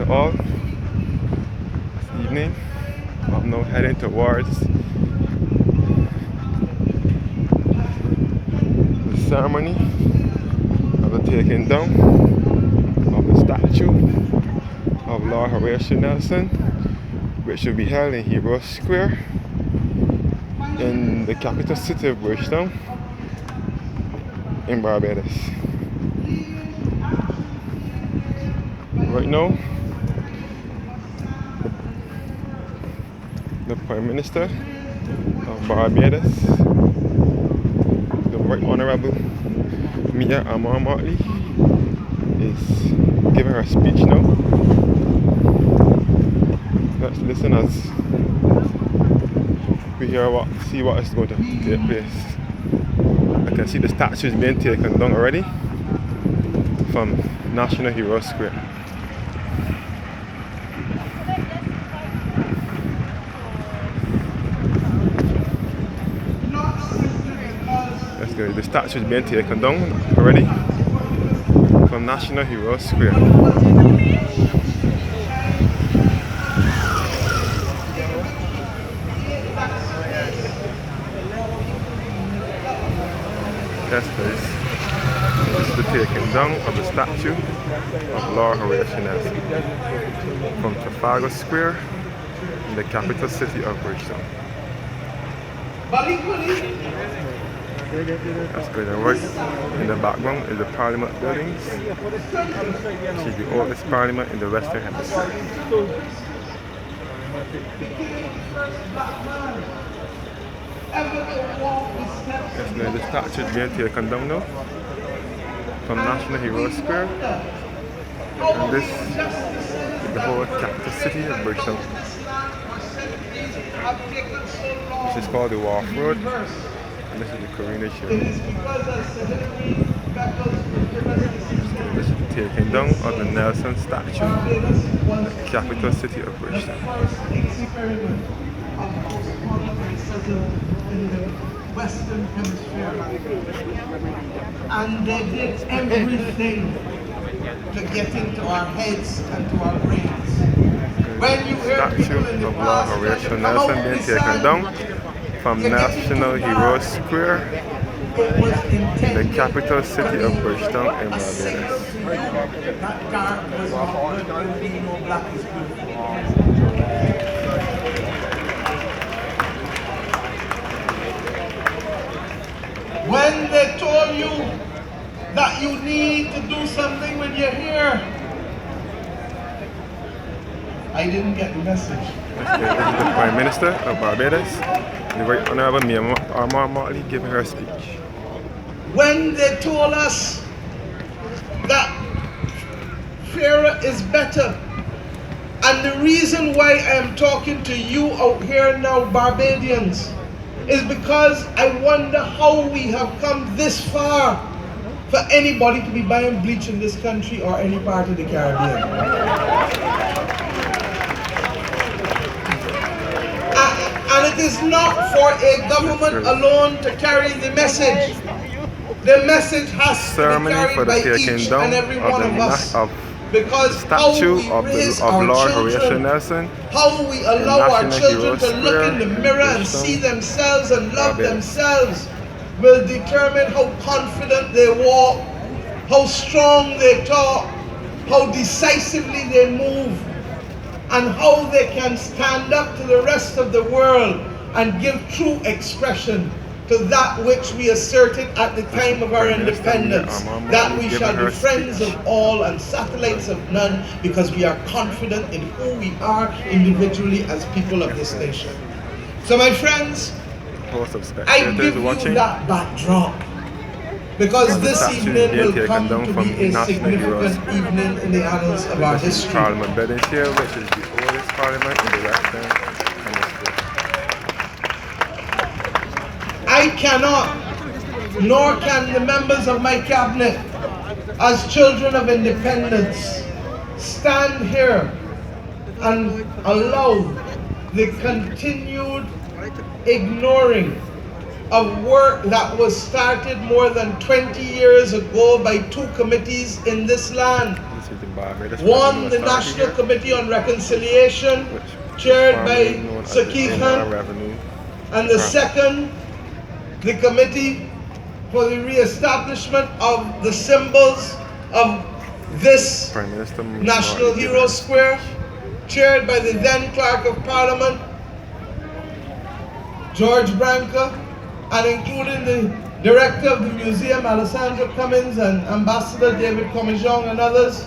to all this evening. I'm now heading towards the ceremony of the taking down of the statue of Lord Horatio Nelson, which will be held in Hero Square in the capital city of Bridgetown in Barbados. Right now, the Prime Minister of Barbados, the Right Honorable Mia Amar Motley, is giving her speech now. Let's listen as we see what is going to take place. I can see the statues being taken down already from National Hero Square. Let's go. The statues being taken down already from National Hero Square. Yes, please. This is the taking down of the statue of Lord Horatio Nelson from Trafalgar Square in the capital city of Bridgetown. That's good. And right in the background is the Parliament buildings, which is the oldest Parliament in the Western Hemisphere. Yes, now the statue is being taken down now from National Hero Square, and this is the whole capital city of Bridgetown. This is called the Wharf Road, and this is the Coronation Show. This is the taking down of the Nelson statue in the capital city of Bridgetown. In the Western Hemisphere, and they did everything to get into our heads and to our brains. When you hear people in the past Horatio Nelson being taken down from National Hero Square, the capital city of Bridgetown in Barbados. that dark was not good, there will be no black is beautiful. When they told you that you need to do something when you're here, I didn't get the message. This is the Prime Minister of Barbados, the Right Honorable Mia Amar Motley, giving her speech. When they told us that fairer is better, and the reason why I am talking to you out here now, Barbadians, is because I wonder how we have come this far for anybody to be buying bleach in this country or any part of the Caribbean. And it is not for a government alone to carry the message. The message has to be carried by each and every one of us. Because how we raise our children, how we allow our children to look in the mirror and see themselves and love themselves will determine how confident they walk, how strong they talk, how decisively they move, and how they can stand up to the rest of the world and give true expression to that which we asserted at the time of our independence, that we shall be friends of all and satellites of none, because we are confident in who we are individually as people of this nation. So my friends, I give you that backdrop, because this evening will come to be a significant evening in the annals of our history. Parliament building here, which is the oldest parliament in the Western Hemisphere. I cannot, nor can the members of my cabinet, as children of independence, stand here and allow the continued ignoring of work that was started more than 20 years ago by two committees in this land, One, the National Committee on Reconciliation, chaired by Sir Keith Hunt, and the second, the Committee for the Re-establishment of the Symbols of this National Hero Square, chaired by the then Clerk of Parliament, George Branca, and including the Director of the Museum, Alessandra Cummins, and Ambassador David Comijong and others.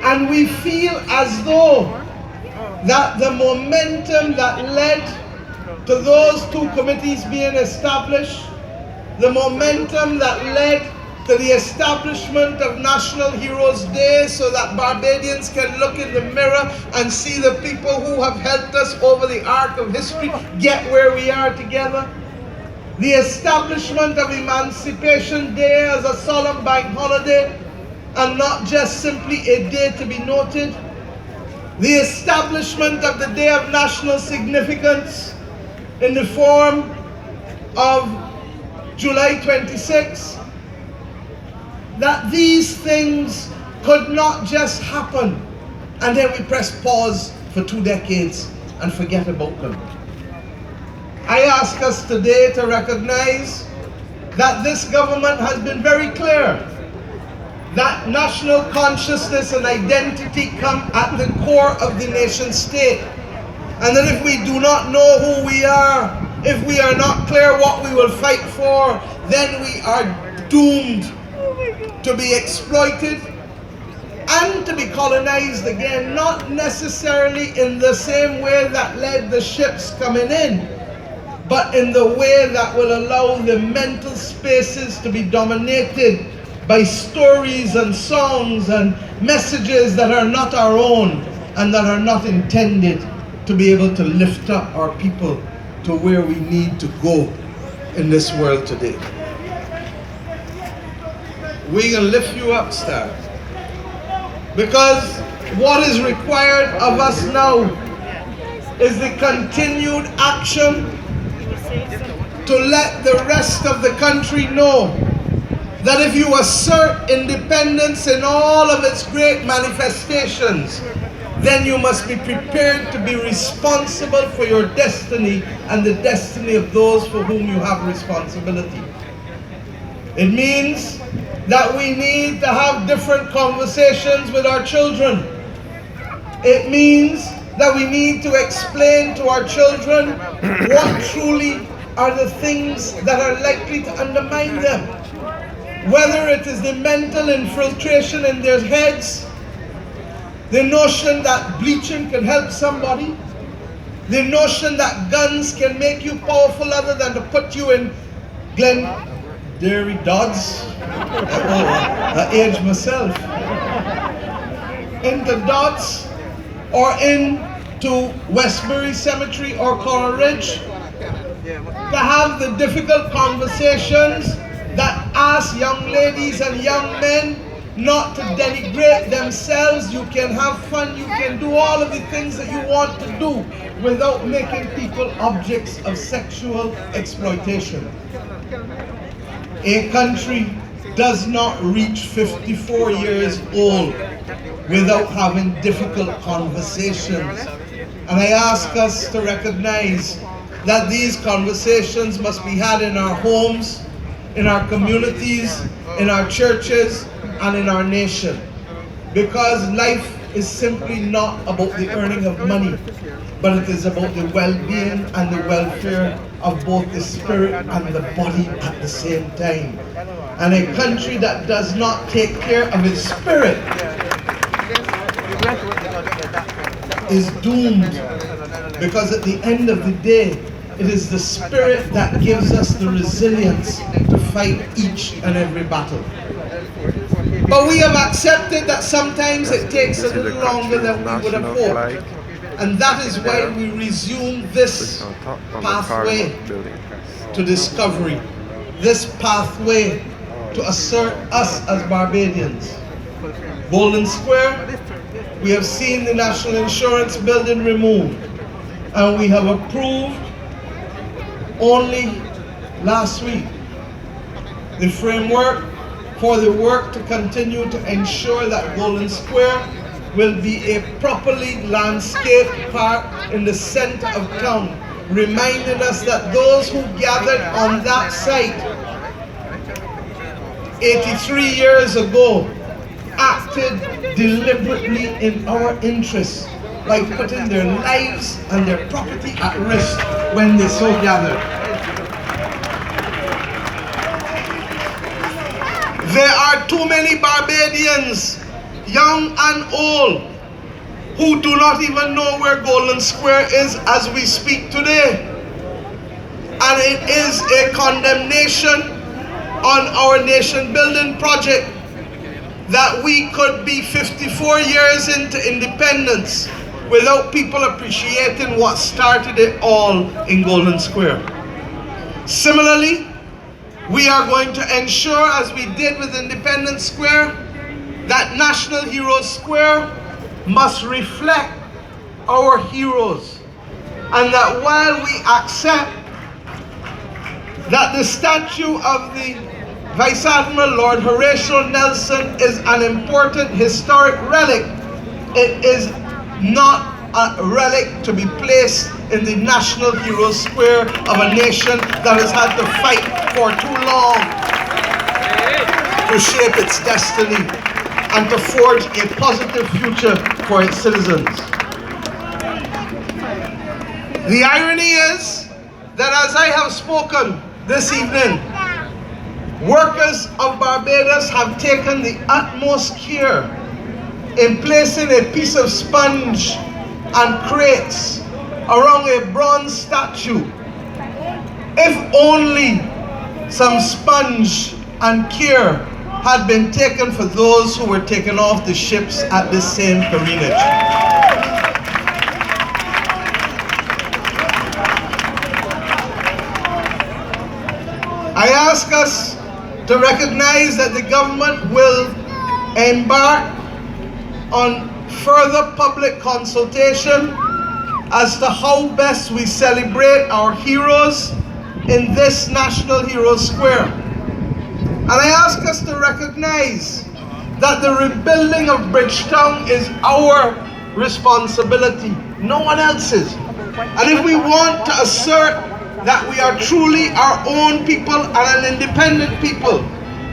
And we feel as though that the momentum that led to those two committees being established, the momentum that led to the establishment of National Heroes Day so that Barbadians can look in the mirror and see the people who have helped us over the arc of history get where we are together. The establishment of Emancipation Day as a solemn bank holiday and not just simply a day to be noted. The establishment of the Day of National Significance in the form of July 26. That these things could not just happen and then we press pause for 2 decades and forget about them. I ask us today to recognize that this government has been very clear that national consciousness and identity come at the core of the nation state, and that if we do not know who we are, if we are not clear what we will fight for, then we are doomed to be exploited and to be colonized again, not necessarily in the same way that led the ships coming in, but in the way that will allow the mental spaces to be dominated by stories and songs and messages that are not our own and that are not intended to be able to lift up our people to where we need to go in this world today. We can lift you up, Star. Because what is required of us now is the continued action to let the rest of the country know that if you assert independence in all of its great manifestations, then you must be prepared to be responsible for your destiny and the destiny of those for whom you have responsibility. It means that we need to have different conversations with our children. It means that we need to explain to our children what truly are the things that are likely to undermine them. Whether it is the mental infiltration in their heads, the notion that bleaching can help somebody, the notion that guns can make you powerful other than to put you in Glengarry Dodds. I aged myself. Into Dodds or into Westbury Cemetery or Coral Ridge. To have the difficult conversations that ask young ladies and young men not to denigrate themselves. You can have fun, you can do all of the things that you want to do without making people objects of sexual exploitation. A country does not reach 54 years old without having difficult conversations. And I ask us to recognize that these conversations must be had in our homes, in our communities, in our churches, and in our nation. Because life is simply not about the earning of money, but it is about the well-being and the welfare of both the spirit and the body at the same time. And a country that does not take care of its spirit is doomed, because at the end of the day, it is the spirit that gives us the resilience to fight each and every battle. But we have accepted that sometimes it takes a little longer than we would have hoped. And that is why we resume this pathway to discovery, this pathway to assert us as Barbadians. Golden Square, we have seen the National Insurance Building removed, and we have approved only last week the framework for the work to continue to ensure that Golden Square will be a properly landscaped park in the center of town, reminding us that those who gathered on that site 83 years ago acted deliberately in our interests by putting their lives and their property at risk when they so gathered. There are too many Barbadians, young and old, who do not even know where Golden Square is as we speak today. And it is a condemnation on our nation building project that we could be 54 years into independence without people appreciating what started it all in Golden Square. Similarly, we are going to ensure, as we did with Independence Square, that National Heroes Square must reflect our heroes, and that while we accept that the statue of the Vice Admiral Lord Horatio Nelson is an important historic relic, it is not a relic to be placed in the National Heroes Square of a nation that has had to fight for too long to shape its destiny and to forge a positive future for its citizens. The irony is that as I have spoken this evening, workers of Barbados have taken the utmost care in placing a piece of sponge and crates around a bronze statue. If only some sponge and care had been taken for those who were taken off the ships at this same careenage. I ask us to recognize that the government will embark on further public consultation as to how best we celebrate our heroes in this National Heroes Square. And I ask us to recognize that the rebuilding of Bridgetown is our responsibility, no one else's. And if we want to assert that we are truly our own people and an independent people,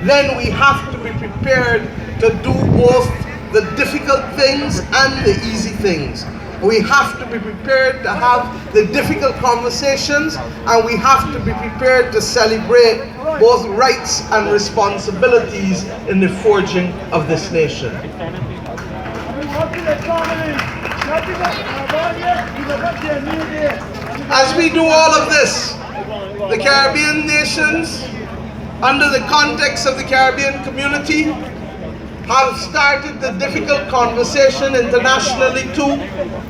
then we have to be prepared to do both the difficult things and the easy things. We have to be prepared to have the difficult conversations, and we have to be prepared to celebrate both rights and responsibilities in the forging of this nation. As we do all of this, the Caribbean nations, under the context of the Caribbean community, have started the difficult conversation internationally too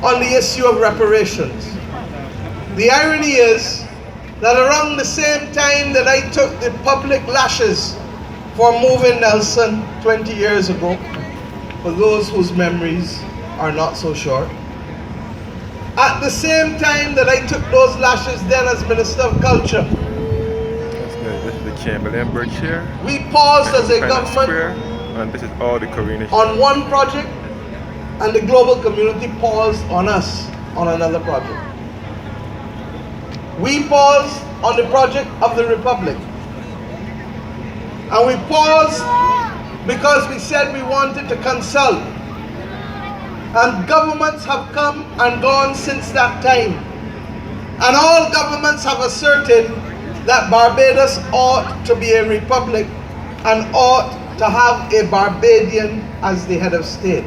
on the issue of reparations. The irony is that around the same time that I took the public lashes for moving Nelson 20 years ago, for those whose memories are not so short, at the same time that I took those lashes then as Minister of Culture, This is the Chamberlain Bridge here. we paused as a government Square, and this is all the coronation. on one project, and the global community paused on us on another project. We paused on the project of the Republic. And we paused because we said we wanted to consult. And governments have come and gone since that time. And all governments have asserted that Barbados ought to be a republic and ought to have a Barbadian as the head of state.